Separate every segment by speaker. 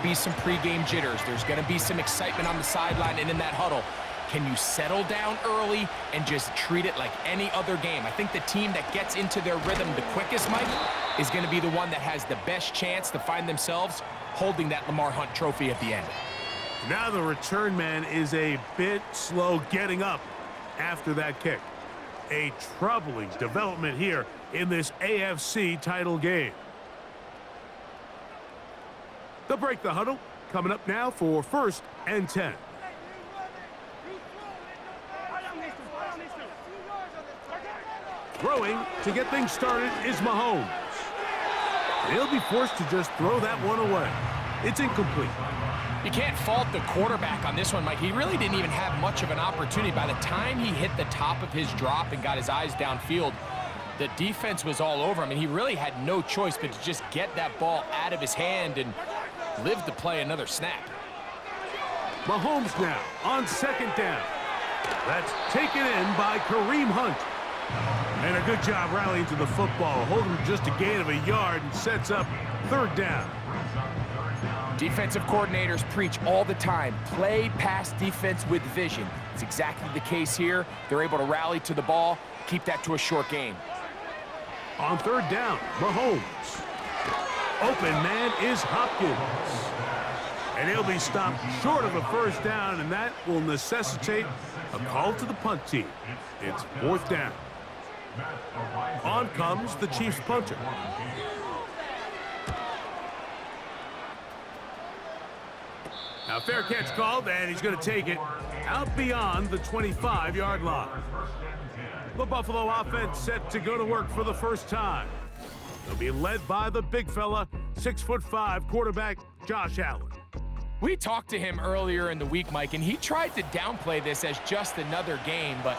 Speaker 1: be some pregame jitters. There's going to be some excitement on the sideline and in that huddle. Can you settle down early and just treat it like any other game? I think the team that gets into their rhythm the quickest, Mike, is going to be the one that has the best chance to find themselves holding that Lamar Hunt trophy at the end.
Speaker 2: Now the return man is a bit slow getting up after that kick. A troubling development here in this AFC title game. They'll break the huddle. Coming up now for 1st and 10. Throwing to get things started is Mahomes. He'll be forced to just throw that one away. It's incomplete.
Speaker 1: You can't fault the quarterback on this one, Mike. He really didn't even have much of an opportunity. By the time he hit the top of his drop and got his eyes downfield, the defense was all over him, and he really had no choice but to just get that ball out of his hand and live to play another snap.
Speaker 2: Mahomes now on 2nd down. That's taken in by Kareem Hunt. And a good job rallying to the football, holding just a gain of a yard and sets up 3rd down.
Speaker 1: Defensive coordinators preach all the time, play pass defense with vision. It's exactly the case here. They're able to rally to the ball, keep that to a short game.
Speaker 2: On 3rd down, Mahomes. Open man is Hopkins. And he'll be stopped short of a 1st down, and that will necessitate a call to the punt team. It's 4th down. On comes the Chiefs punter. Now fair catch called, and he's going to take it out beyond the 25-yard line. The Buffalo offense set to go to work for the first time. They'll be led by the big fella, 6'5" quarterback Josh Allen.
Speaker 1: We talked to him earlier in the week, Mike, and he tried to downplay this as just another game, but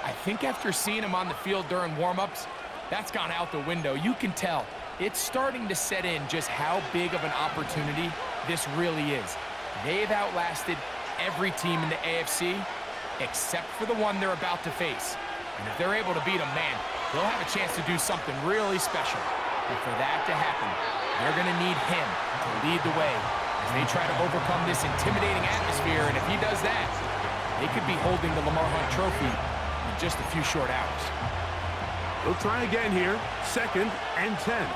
Speaker 1: I think after seeing him on the field during warm-ups, that's gone out the window. You can tell it's starting to set in just how big of an opportunity this really is. They've outlasted every team in the AFC except for the one they're about to face. And if they're able to beat them, man, they'll have a chance to do something really special. But for that to happen, they're going to need him to lead the way as they try to overcome this intimidating atmosphere. And if he does that, they could be holding the Lamar Hunt trophy in just a few short hours.
Speaker 2: They'll try again here, 2nd and 10.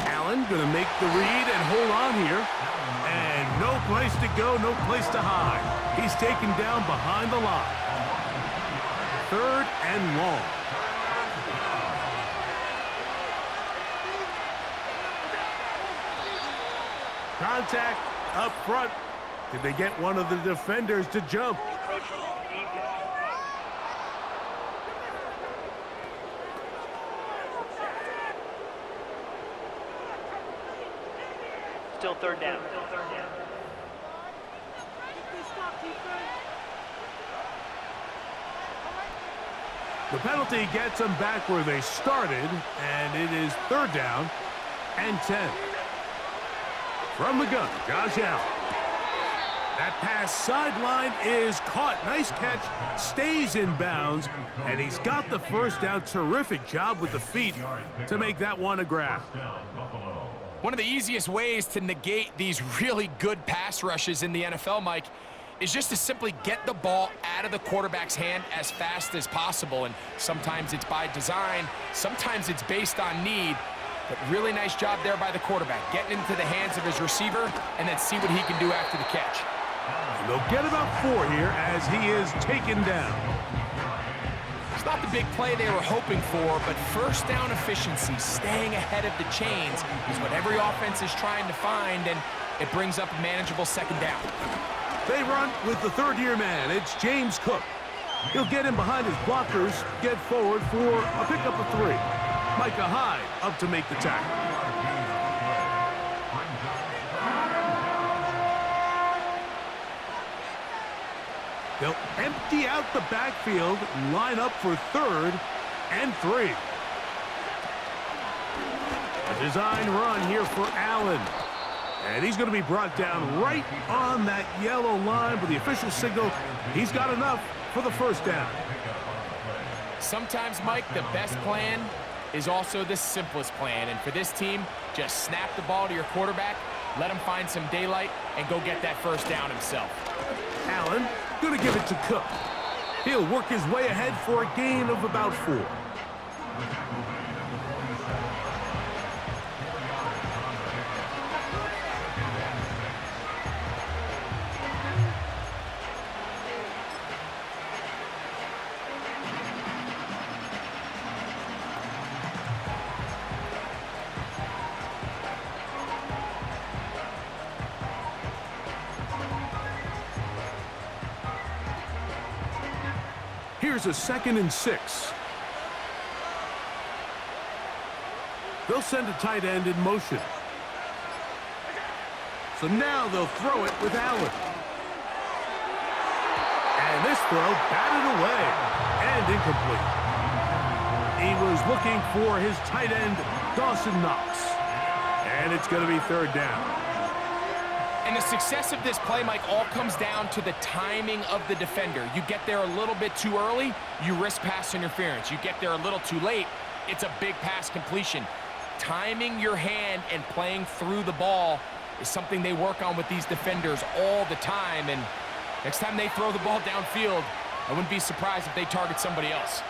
Speaker 2: Allen going to make the read and hold on here. And no place to go, no place to hide. He's taken down behind the line. 3rd and long. Contact up front. Did they get one of the defenders to jump?
Speaker 3: Still 3rd down.
Speaker 2: The penalty gets them back where they started, and it is 3rd down and 10. From the gun, Josh Allen. That pass sideline is caught. Nice catch, stays in bounds, and he's got the 1st down. Terrific job with the feet to make that one a grab.
Speaker 1: One of the easiest ways to negate these really good pass rushes in the NFL, Mike, is just to simply get the ball out of the quarterback's hand as fast as possible. And sometimes it's by design, sometimes it's based on need. But really nice job there by the quarterback, getting into the hands of his receiver and then see what he can do after the catch.
Speaker 2: And they'll get about 4 here as he is taken down.
Speaker 1: It's not the big play they were hoping for, but 1st down efficiency, staying ahead of the chains, is what every offense is trying to find, and it brings up a manageable 2nd down.
Speaker 2: They run with the 3rd-year man. It's James Cook. He'll get in behind his blockers, get forward for a pickup of 3. Micah Hyde up to make the tackle. They'll empty out the backfield and line up for 3rd and 3. A design run here for Allen. And he's going to be brought down right on that yellow line with the official signal. He's got enough for the 1st down.
Speaker 1: Sometimes, Mike, the best plan is also the simplest plan. And for this team, just snap the ball to your quarterback, let him find some daylight, and go get that first down himself.
Speaker 2: Allen going to give it to Cook. He'll work his way ahead for a gain of about 4. Here's a 2nd and 6. They'll send a tight end in motion. So now they'll throw it with Allen. And this throw batted away and incomplete. He was looking for his tight end, Dawson Knox. And it's going to be 3rd down.
Speaker 1: And the success of this play, Mike, all comes down to the timing of the defender. You get there a little bit too early, you risk pass interference. You get there a little too late, it's a big pass completion. Timing your hand and playing through the ball is something they work on with these defenders all the time. And next time they throw the ball downfield, I wouldn't be surprised if they target somebody else.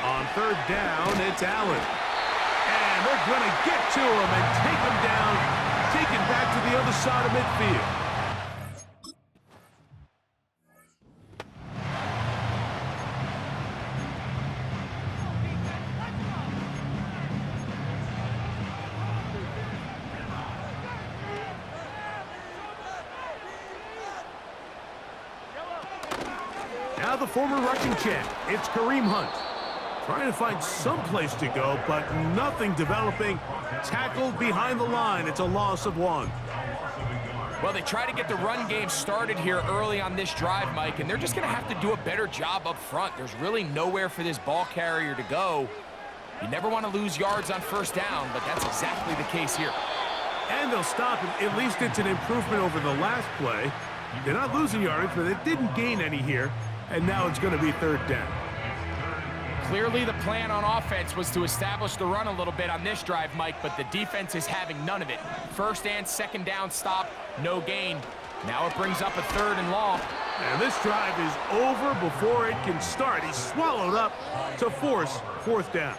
Speaker 2: On 3rd down, it's Allen. And they're going to get to him and take him down. Taken back to the other side of midfield. Now the former rushing champ, it's Kareem Hunt. Trying to find some place to go, but nothing developing. Tackled behind the line. It's a loss of 1.
Speaker 1: Well, they try to get the run game started here early on this drive, Mike, and they're just going to have to do a better job up front. There's really nowhere for this ball carrier to go. You never want to lose yards on 1st down, but that's exactly the case here.
Speaker 2: And they'll stop it. At least it's an improvement over the last play. They're not losing yardage, but they didn't gain any here. And now it's going to be 3rd down.
Speaker 1: Clearly the plan on offense was to establish the run a little bit on this drive, Mike, but the defense is having none of it. 1st and 2nd down stop, no gain. Now it brings up a 3rd and long.
Speaker 2: And this drive is over before it can start. He's swallowed up to force 4th down.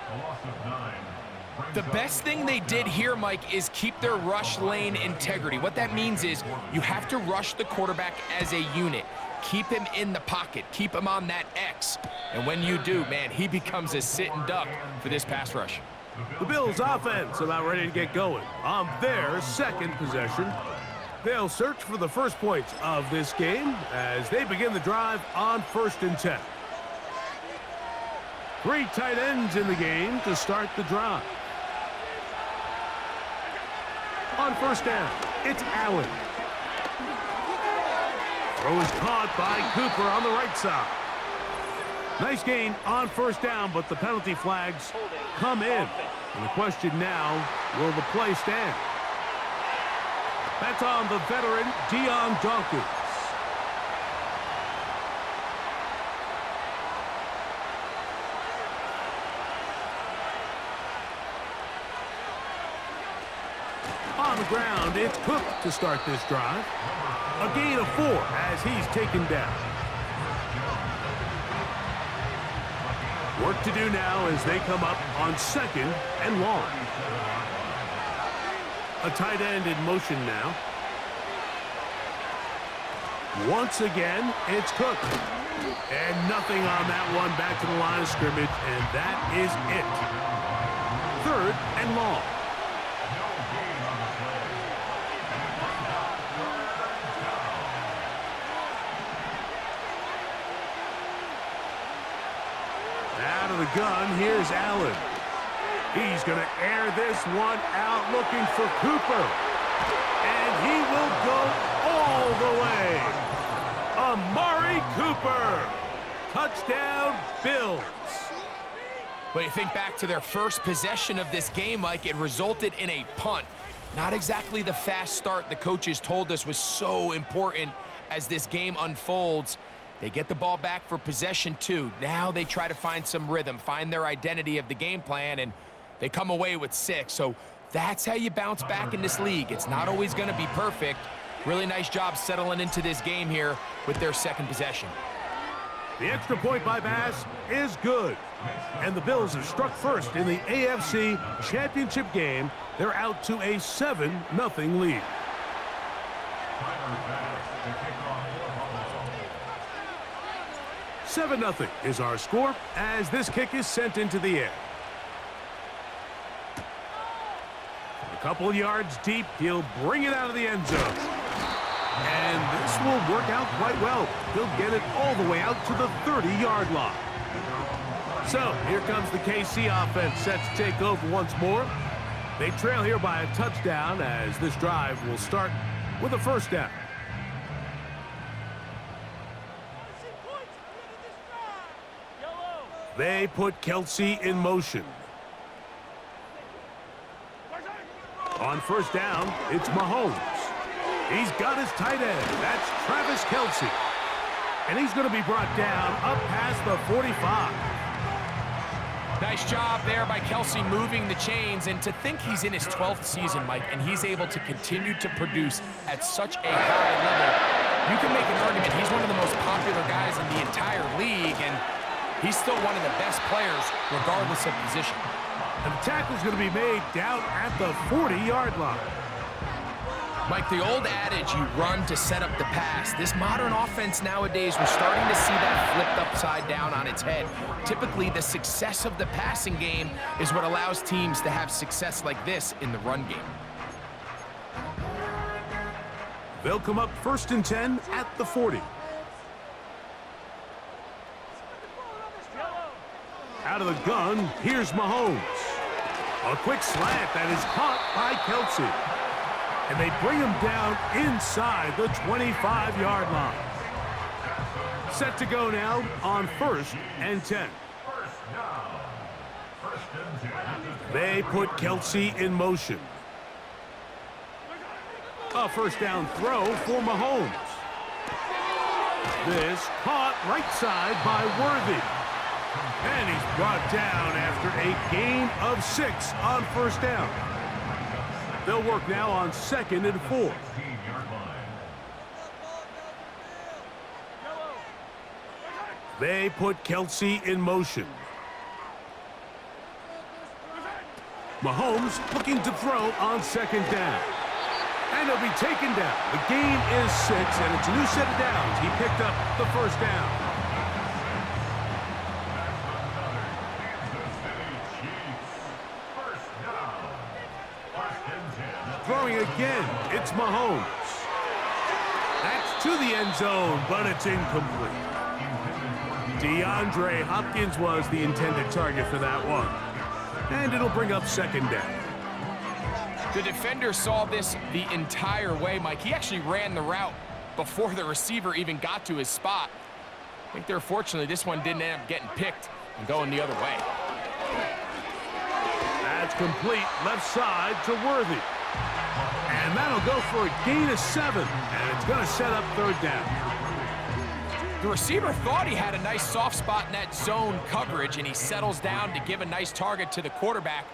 Speaker 1: The best thing they did here, Mike, is keep their rush lane integrity. What that means is you have to rush the quarterback as a unit. Keep him in the pocket. Keep him on that X. And when you do, man, he becomes a sitting duck for this pass rush.
Speaker 2: The Bills' offense about ready to get going on their 2nd possession. They'll search for the first points of this game as they begin the drive on 1st and 10. 3 tight ends in the game to start the drive. On 1st down, it's Allen. Throw is caught by Cooper on the right side. Nice gain on 1st down, but the penalty flags come in. And the question now, will the play stand? That's on the veteran, Dion Dawkins. On the ground, it's Cook to start this drive. A gain of 4 as he's taken down. Work to do now as they come up on 2nd and long. A tight end in motion now. Once again, it's Cook. And nothing on that one, back to the line of scrimmage, and that is it. 3rd and long. Out of the gun, here's Allen. He's going to air this one out, looking for Cooper. And he will go all the way. Amari Cooper. Touchdown, Bills.
Speaker 1: But you think back to their first possession of this game, Mike, it resulted in a punt. Not exactly the fast start the coaches told us was so important as this game unfolds. They get the ball back for possession 2. Now they try to find some rhythm, find their identity of the game plan, and they come away with 6. So that's how you bounce back in this league. It's not always going to be perfect. Really nice job settling into this game here with their second possession.
Speaker 2: The extra point by Bass is good. And the Bills have struck first in the AFC Championship game. They're out to a 7-0 lead. Seven 0 is our score as this kick is sent into the air. A couple yards deep, he'll bring it out of the end zone. And this will work out quite well. He'll get it all the way out to the 30-yard line. So here comes the KC offense set to take over once more. They trail here by a touchdown as this drive will start with a first down. They put Kelsey in motion. On first down, it's Mahomes. He's got his tight end. That's Travis Kelsey. And he's going to be brought down up past the 45.
Speaker 1: Nice job there by Kelsey moving the chains. And to think he's in his 12th season, Mike, and he's able to continue to produce at such a high level, you can make an argument he's one of the most popular guys in the entire league, and he's still one of the best players regardless of position.
Speaker 2: And the tackle's going to be made down at the 40-yard line.
Speaker 1: Mike, the old adage, you run to set up the pass. This modern offense nowadays, we're starting to see that flipped upside down on its head. Typically, the success of the passing game is what allows teams to have success like this in the run game.
Speaker 2: They'll come up 1st and 10 at the 40. Out of the gun, here's Mahomes. A quick slant that is caught by Kelsey. And they bring him down inside the 25-yard line. Set to go now on 1st and 10. They put Kelsey in motion. A first down throw for Mahomes. This caught right side by Worthy. And he's brought down after a gain of 6 on first down. They'll work now on 2nd and 4. They put Kelsey in motion. Mahomes looking to throw on 2nd down. And he'll be taken down. The gain is 6, and it's a new set of downs. He picked up the first down. Throwing again, it's Mahomes. That's to the end zone, but it's incomplete. DeAndre Hopkins was the intended target for that one. And it'll bring up 2nd down.
Speaker 1: The defender saw this the entire way, Mike. He actually ran the route before the receiver even got to his spot. I think they're fortunately this one didn't end up getting picked and going the other way.
Speaker 2: That's complete left side to Worthy. And that'll go for a gain of 7. And it's going to set up 3rd down.
Speaker 1: The receiver thought he had a nice soft spot in that zone coverage, and he settles down to give a nice target to the quarterback.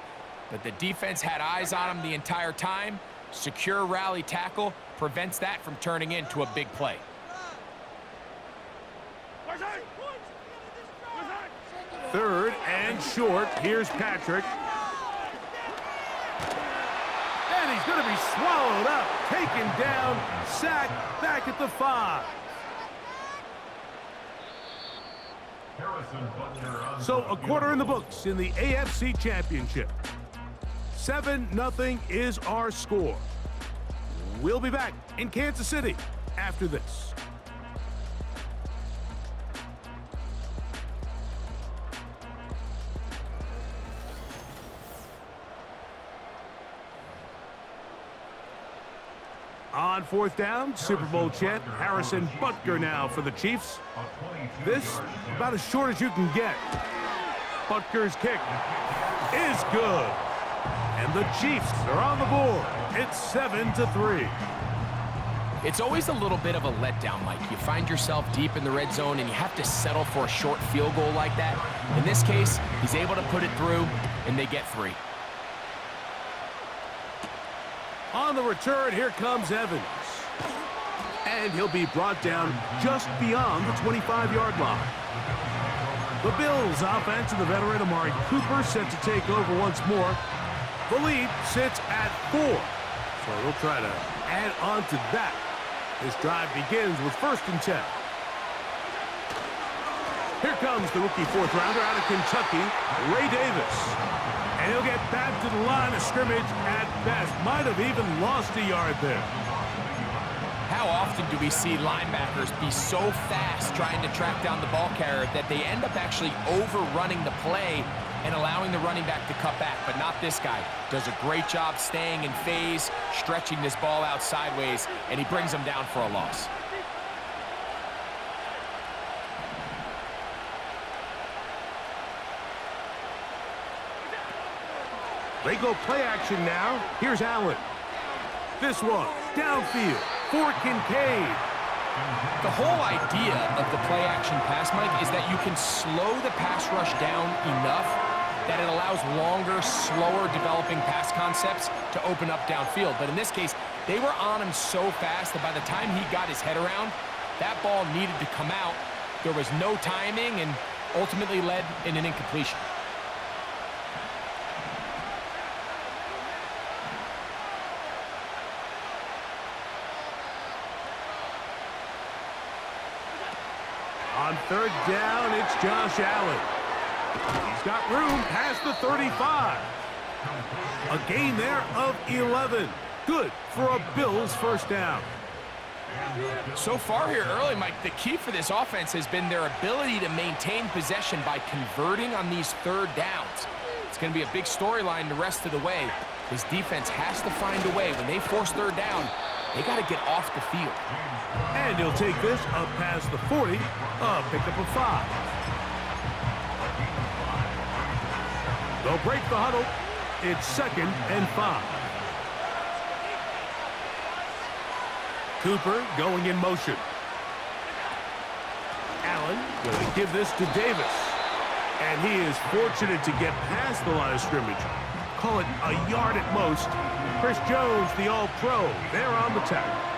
Speaker 1: But the defense had eyes on him the entire time. Secure rally tackle prevents that from turning into a big play.
Speaker 2: Third and short. Here's Patrick. And he's going to be swallowed up, taken down, sacked back at the 5. So a quarter in the books in the AFC Championship. 7-0 is our score. We'll be back in Kansas City after this. On 4th down, Super Bowl champ Harrison Butker now for the Chiefs. This about as short as you can get. Butker's kick is good. And the Chiefs are on the board. It's 7-3.
Speaker 1: It's always a little bit of a letdown, Mike. You find yourself deep in the red zone and you have to settle for a short field goal like that. In this case, he's able to put it through, and they get 3.
Speaker 2: On the return, here comes Evans. And he'll be brought down just beyond the 25-yard line. The Bills' offense and the veteran Amari Cooper set to take over once more. The lead sits at 4. So they'll try to add on to that. This drive begins with 1st and 10. Here comes the rookie 4th rounder out of Kentucky, Ray Davis. And he'll get back to the line of scrimmage at best. Might have even lost a yard there.
Speaker 1: How often do we see linebackers be so fast trying to track down the ball carrier that they end up actually overrunning the play and allowing the running back to cut back? But not this guy. Does a great job staying in phase, stretching this ball out sideways, and he brings him down for a loss.
Speaker 2: They go play action now. Here's Allen. This one, downfield for Kincaid.
Speaker 1: The whole idea of the play-action pass, Mike, is that you can slow the pass rush down enough that it allows longer, slower developing pass concepts to open up downfield. But in this case, they were on him so fast that by the time he got his head around, that ball needed to come out. There was no timing and ultimately led in an incompletion.
Speaker 2: On 3rd down, it's Josh Allen. He's got room past the 35. A gain there of 11. Good for a Bills 1st down.
Speaker 1: So far here early, Mike, the key for this offense has been their ability to maintain possession by converting on these 3rd downs. It's going to be a big storyline the rest of the way. This defense has to find a way. When they force 3rd down, they got to get off the field.
Speaker 2: And he'll take this up past the 40, a pickup of 5. They'll break the huddle. It's 2nd and 5. Cooper going in motion. Allen going to give this to Davis. And he is fortunate to get past the line of scrimmage. Call it a yard at most. Chris Jones, the All-Pro, there on the tackle.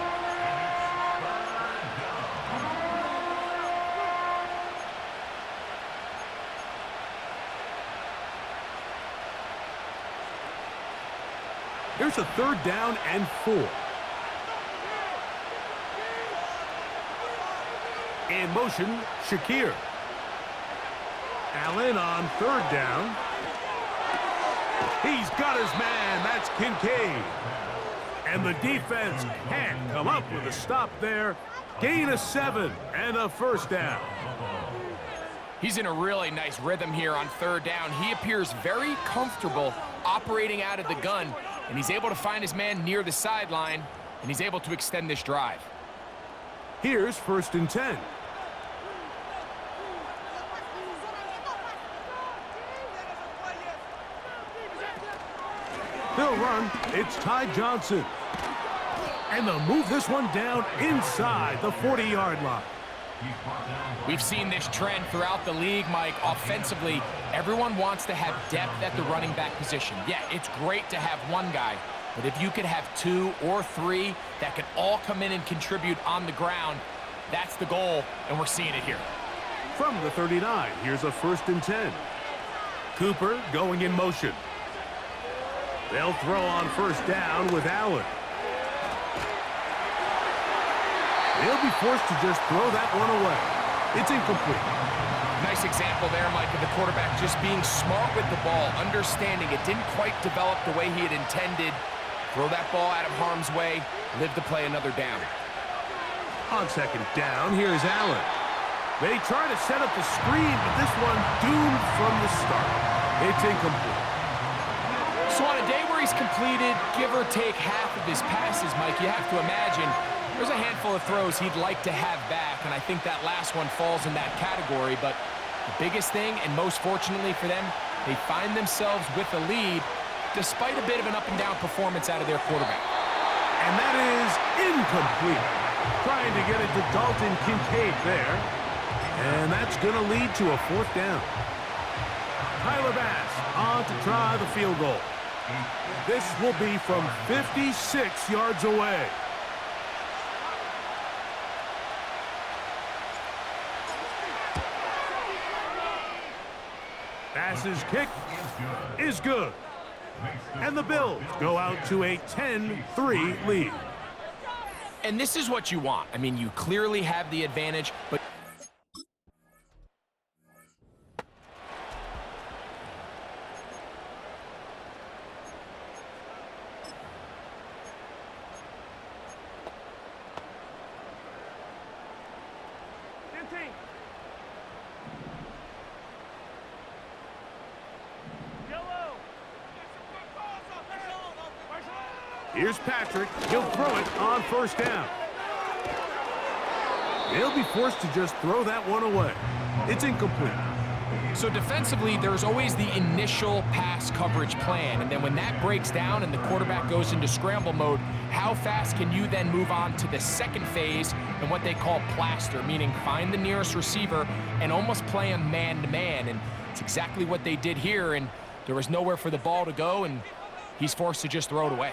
Speaker 2: Here's a 3rd down and 4. In motion, Shakir. Allen on 3rd down. He's got his man. That's Kincaid. And the defense can't come up with a stop there. Gain of 7 and a 1st down.
Speaker 1: He's in a really nice rhythm here on 3rd down. He appears very comfortable operating out of the gun, and he's able to find his man near the sideline, and he's able to extend this drive.
Speaker 2: Here's 1st and 10. They'll run. It's Ty Johnson. And they'll move this one down inside the 40-yard line.
Speaker 1: We've seen this trend throughout the league, Mike. Offensively, everyone wants to have depth at the running back position. Yeah, it's great to have one guy, but if you could have 2 or 3 that could all come in and contribute on the ground, that's the goal, and we're seeing it here.
Speaker 2: From the 39, here's a 1st and 10. Cooper going in motion. They'll throw on 1st down with Allen. They'll be forced to just throw that one away. It's incomplete.
Speaker 1: Nice example there, Mike, of the quarterback just being smart with the ball, understanding it didn't quite develop the way he had intended. Throw that ball out of harm's way, live to play another down.
Speaker 2: On 2nd down, here's Allen. They try to set up the screen, but this one doomed from the start. It's incomplete.
Speaker 1: So on a day where he's completed, give or take half of his passes, Mike, you have to imagine there's a handful of throws he'd like to have back, and I think that last one falls in that category. But the biggest thing, and most fortunately for them, they find themselves with a lead despite a bit of an up-and-down performance out of their quarterback.
Speaker 2: And that is incomplete. Trying to get it to Dalton Kincaid there. And that's going to lead to a 4th down. Tyler Bass on to try the field goal. This will be from 56 yards away. Bass's kick is good. And the Bills go out to a 10-3 lead.
Speaker 1: And this is what you want. I mean, you clearly have the advantage, but
Speaker 2: here's Patrick. He'll throw it on 1st down. He'll be forced to just throw that one away. It's incomplete.
Speaker 1: so defensively, there's always the initial pass coverage plan, and then when that breaks down and the quarterback goes into scramble mode, how fast can you then move on to the second phase and what they call plaster, meaning find the nearest receiver and almost play him man-to-man, and it's exactly what they did here, and there was nowhere for the ball to go, and he's forced to just throw it away.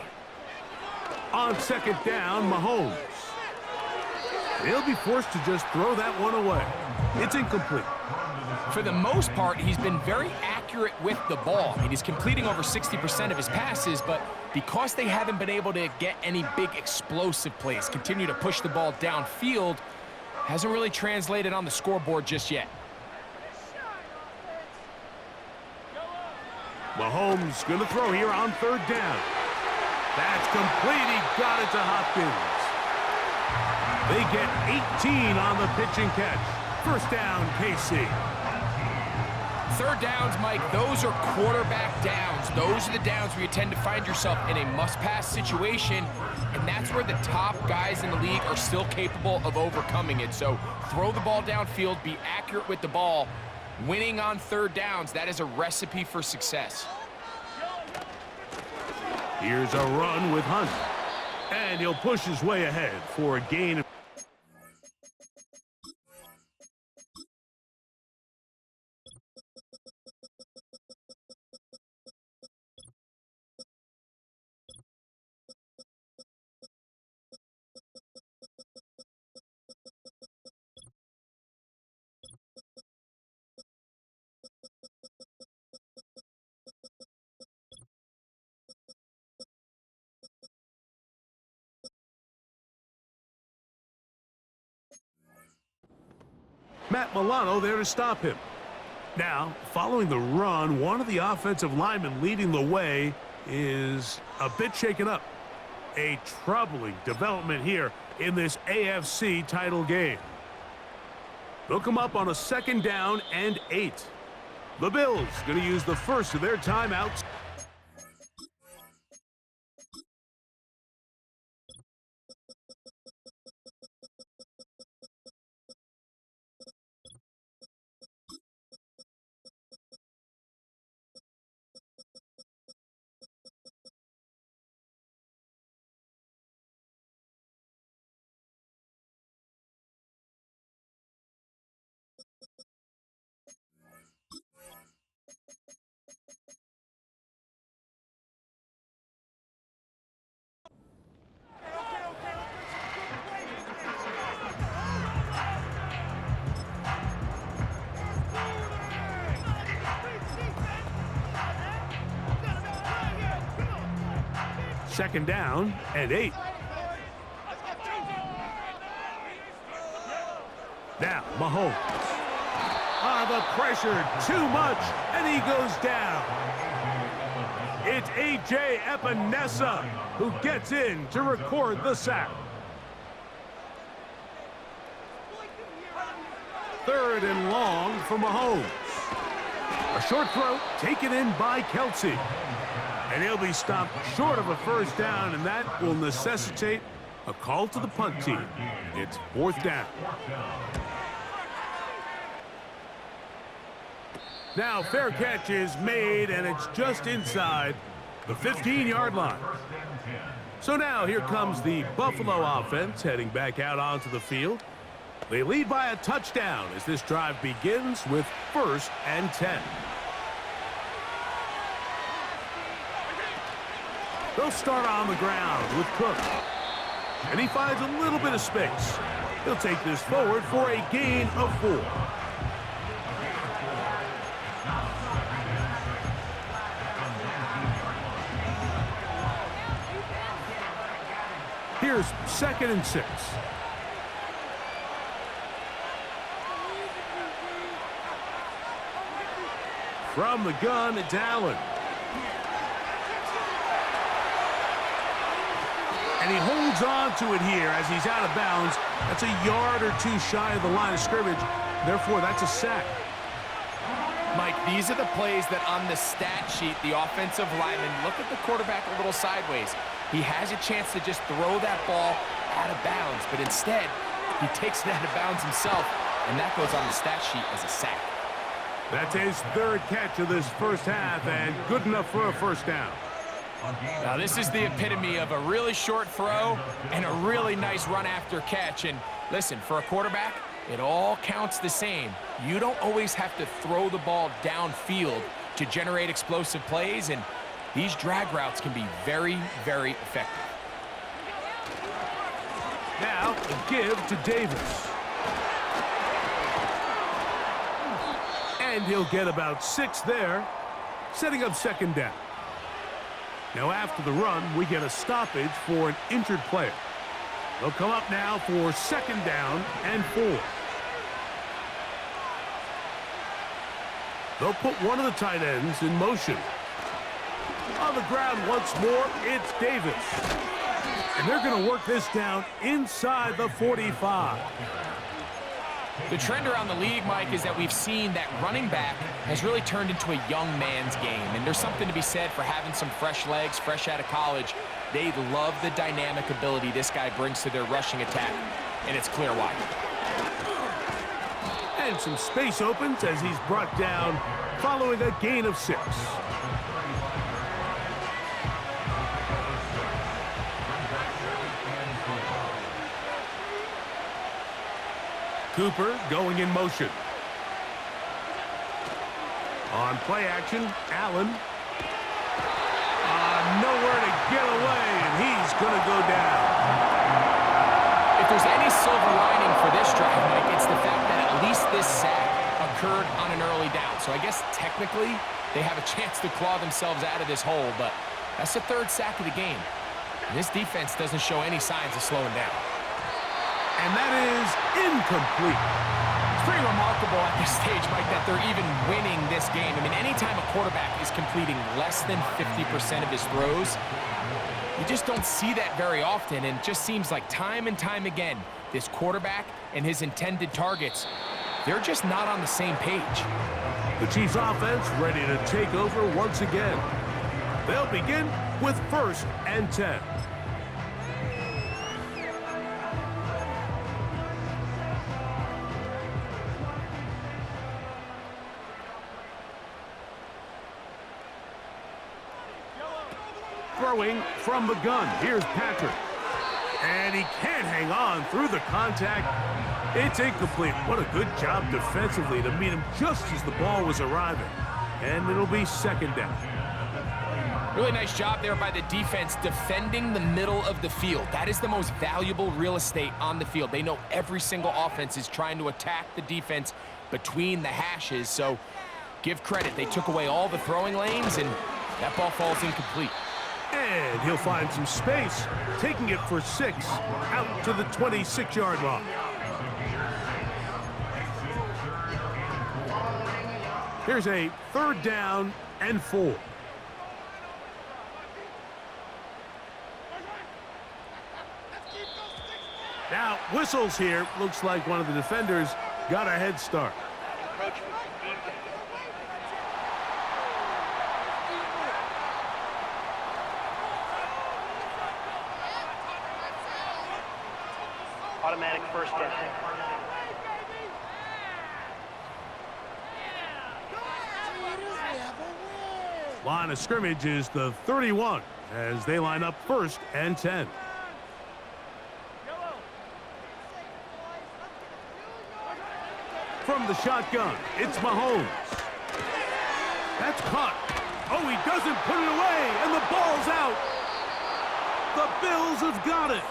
Speaker 2: On 2nd down, Mahomes. He'll be forced to just throw that one away. It's incomplete.
Speaker 1: For the most part, he's been very accurate with the ball. I mean, he's completing over 60% of his passes, but because they haven't been able to get any big explosive plays, continue to push the ball downfield, hasn't really translated on the scoreboard just yet.
Speaker 2: Mahomes going to throw here on 3rd down. That's complete. He got it to Hopkins. They get 18 on the pitch and catch. 1st down, KC.
Speaker 1: 3rd downs, Mike, those are quarterback downs. Those are the downs where you tend to find yourself in a must-pass situation, and that's where the top guys in the league are still capable of overcoming it. So throw the ball downfield, be accurate with the ball. Winning on 3rd downs, that is a recipe for success.
Speaker 2: Here's a run with Hunt. And he'll push his way ahead for a gain of Matt Milano there to stop him. Now, following the run, one of the offensive linemen leading the way is a bit shaken up. A troubling development here in this AFC title game. They'll come up on a 2nd down and 8. The Bills going to use the first of their timeouts. Second down and 8. Now, Mahomes. The pressure, too much, and he goes down. It's A.J. Epinesa who gets in to record the sack. 3rd and long for Mahomes. A short throw taken in by Kelsey. And he'll be stopped short of a 1st down, and that will necessitate a call to the punt team. It's 4th down. Now fair catch is made, and it's just inside the 15-yard line. So now here comes the Buffalo offense heading back out onto the field. They lead by a touchdown as this drive begins with 1st and 10. They'll start on the ground with Cook. And he finds a little bit of space. He'll take this forward for a gain of 4. Here's 2nd and 6. From the gun, it's Allen. And he holds on to it here as he's out of bounds. That's a yard or 2 shy of the line of scrimmage. Therefore, that's a sack.
Speaker 1: Mike, these are the plays that on the stat sheet, the offensive lineman look at the quarterback a little sideways. He has a chance to just throw that ball out of bounds, but instead, he takes it out of bounds himself, and that goes on the stat sheet as a sack.
Speaker 2: That's his 3rd catch of this first half, and good enough for a 1st down.
Speaker 1: Now, this is the epitome of a really short throw and a really nice run after catch. And listen, for a quarterback, it all counts the same. You don't always have to throw the ball downfield to generate explosive plays, and these drag routes can be very, very effective.
Speaker 2: Now, a give to Davis. And he'll get about 6 there, setting up 2nd down. Now, after the run, we get a stoppage for an injured player. They'll come up now for 2nd down and 4. They'll put one of the tight ends in motion. On the ground once more, it's Davis. And they're going to work this down inside the 45.
Speaker 1: The trend around the league, Mike, is that we've seen that running back has really turned into a young man's game. And there's something to be said for having some fresh legs, fresh out of college. They love the dynamic ability this guy brings to their rushing attack. And it's clear why.
Speaker 2: And some space opens as he's brought down following a gain of 6. Cooper going in motion. On play action, Allen. Nowhere to get away, and he's going to go down.
Speaker 1: If there's any silver lining for this drive, Mike, it's the fact that at least this sack occurred on an early down. So I guess technically they have a chance to claw themselves out of this hole, but that's the 3rd sack of the game. And this defense doesn't show any signs of slowing down.
Speaker 2: And that is incomplete.
Speaker 1: It's pretty remarkable at this stage, Mike, that they're even winning this game. I mean, anytime a quarterback is completing less than 50% of his throws, you just don't see that very often. And it just seems like time and time again, this quarterback and his intended targets, they're just not on the same page.
Speaker 2: The Chiefs offense ready to take over once again. They'll begin with 1st and 10. Throwing from the gun. Here's Patrick. And he can't hang on through the contact. It's incomplete. What a good job defensively to meet him just as the ball was arriving. And it'll be 2nd down.
Speaker 1: Really nice job there by the defense defending the middle of the field. That is the most valuable real estate on the field. They know every single offense is trying to attack the defense between the hashes. So give credit. They took away all the throwing lanes, and that ball falls incomplete.
Speaker 2: And he'll find some space, taking it for 6 out to the 26-yard line. Here's a 3rd down and 4. Now, whistles here. Looks like one of the defenders got a head start.
Speaker 3: Automatic 1st down.
Speaker 2: Line of scrimmage is the 31 as they line up 1st and 10. From the shotgun, it's Mahomes. That's caught. Oh, he doesn't put it away, and the ball's out. The Bills have got it.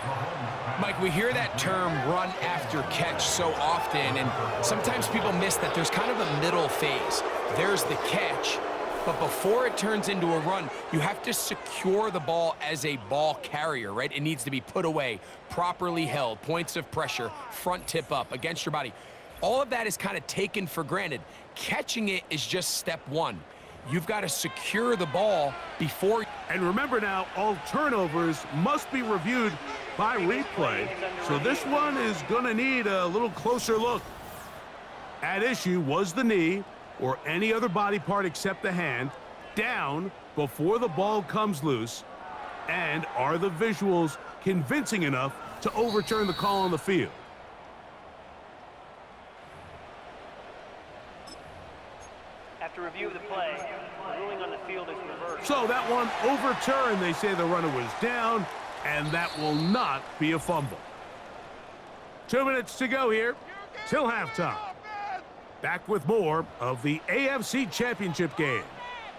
Speaker 1: Mike, we hear that term run after catch so often, and sometimes people miss that there's kind of a middle phase. There's the catch, but before it turns into a run, you have to secure the ball as a ball carrier, right? It needs to be put away, properly held, points of pressure, front tip up against your body. All of that is kind of taken for granted. Catching it is just step one. You've got to secure the ball before.
Speaker 2: And remember now, all turnovers must be reviewed by replay. So this one is going to need a little closer look. At issue was the knee or any other body part except the hand down before the ball comes loose. And are the visuals convincing enough to overturn the call on the field?
Speaker 3: After review of the play, the ruling on the field is reversed.
Speaker 2: So that one overturned. They say the runner was down, and that will not be a fumble. 2 minutes to go here till halftime. Back with more of the AFC Championship game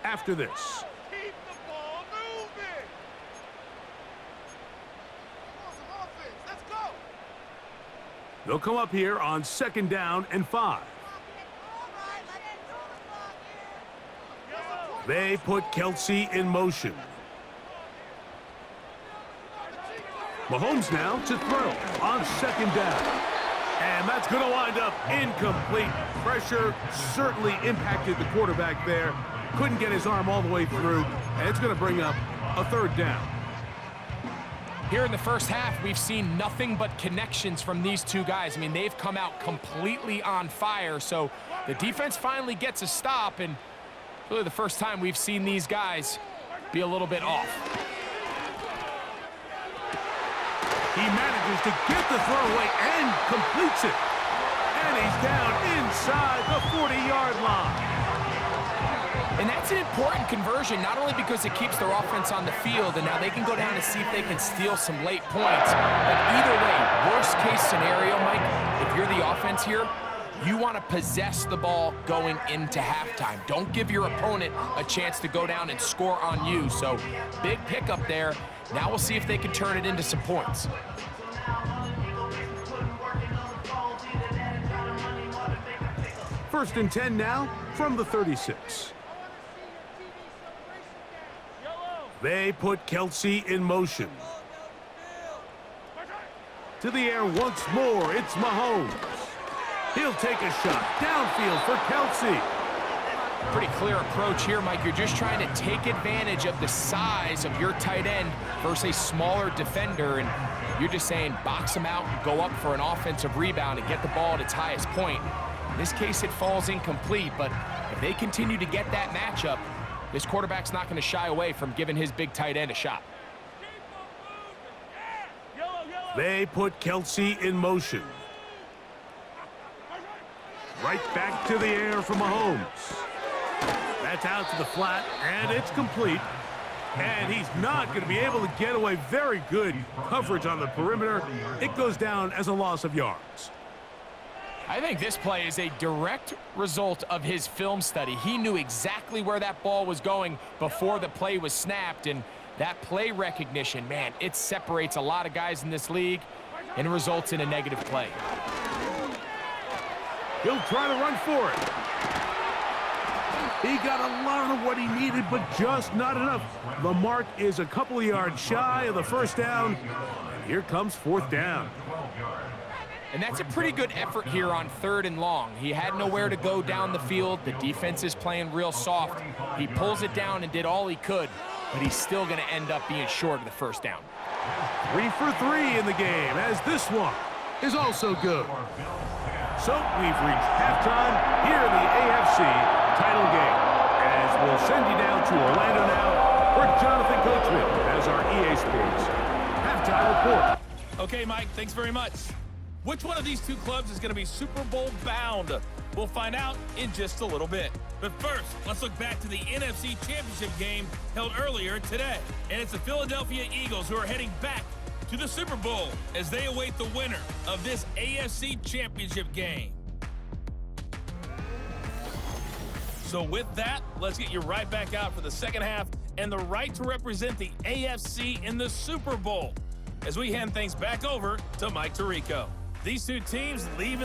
Speaker 2: after this.
Speaker 4: Keep the ball moving. Let's go.
Speaker 2: They'll come up here on 2nd down and 5. They put Kelsey in motion. Mahomes now to throw on 2nd down. And that's going to wind up incomplete. Pressure certainly impacted the quarterback there. Couldn't get his arm all the way through. And it's going to bring up a 3rd down.
Speaker 1: Here in the first half, we've seen nothing but connections from these two guys. I mean, they've come out completely on fire. So the defense finally gets a stop, and really the first time we've seen these guys be a little bit off.
Speaker 2: He manages to get the throw away and completes it. And he's down inside the 40-yard line.
Speaker 1: And that's an important conversion, not only because it keeps their offense on the field, and now they can go down and see if they can steal some late points. But either way, worst case scenario, Mike, if you're the offense here, you want to possess the ball going into halftime. Don't give your opponent a chance to go down and score on you. So big pickup there. Now we'll see if they can turn it into some points.
Speaker 2: First and 10 now from the 36. They put Kelsey in motion. To the air once more, it's Mahomes. He'll take a shot downfield for Kelsey.
Speaker 1: Pretty clear approach here, Mike. You're just trying to take advantage of the size of your tight end versus a smaller defender, and you're just saying box him out and go up for an offensive rebound and get the ball at its highest point. In this case, it falls incomplete, but if they continue to get that matchup, this quarterback's not going to shy away from giving his big tight end a shot.
Speaker 2: They put Kelsey in motion. Right back to the air for Mahomes. That's out to the flat, and it's complete. And he's not going to be able to get away. Very good coverage on the perimeter. It goes down as a loss of yards.
Speaker 1: I think this play is a direct result of his film study. He knew exactly where that ball was going before the play was snapped, and that play recognition, man, it separates a lot of guys in this league and results in a negative play.
Speaker 2: He'll try to run for it. He got a lot of what he needed, but just not enough. The mark is a couple of yards shy of the 1st down. And here comes 4th down.
Speaker 1: And that's a pretty good effort here on 3rd and long. He had nowhere to go down the field. The defense is playing real soft. He pulls it down and did all he could, but he's still going to end up being short of the 1st down.
Speaker 2: 3 for 3 in the game, as this one is also good. So we've reached halftime here in the AFC title game. As we'll send you down to Orlando now for Jonathan Coachman as our EA Sports halftime report.
Speaker 5: Okay, Mike, thanks very much. Which one of these two clubs is going to be Super Bowl bound? We'll find out in just a little bit. But first, let's look back to the NFC Championship game held earlier today. And it's the Philadelphia Eagles who are heading back to the Super Bowl as they await the winner of this AFC Championship game. So with that, let's get you right back out for the second half and the right to represent the AFC in the Super Bowl as we hand things back over to Mike Tirico. These two teams leave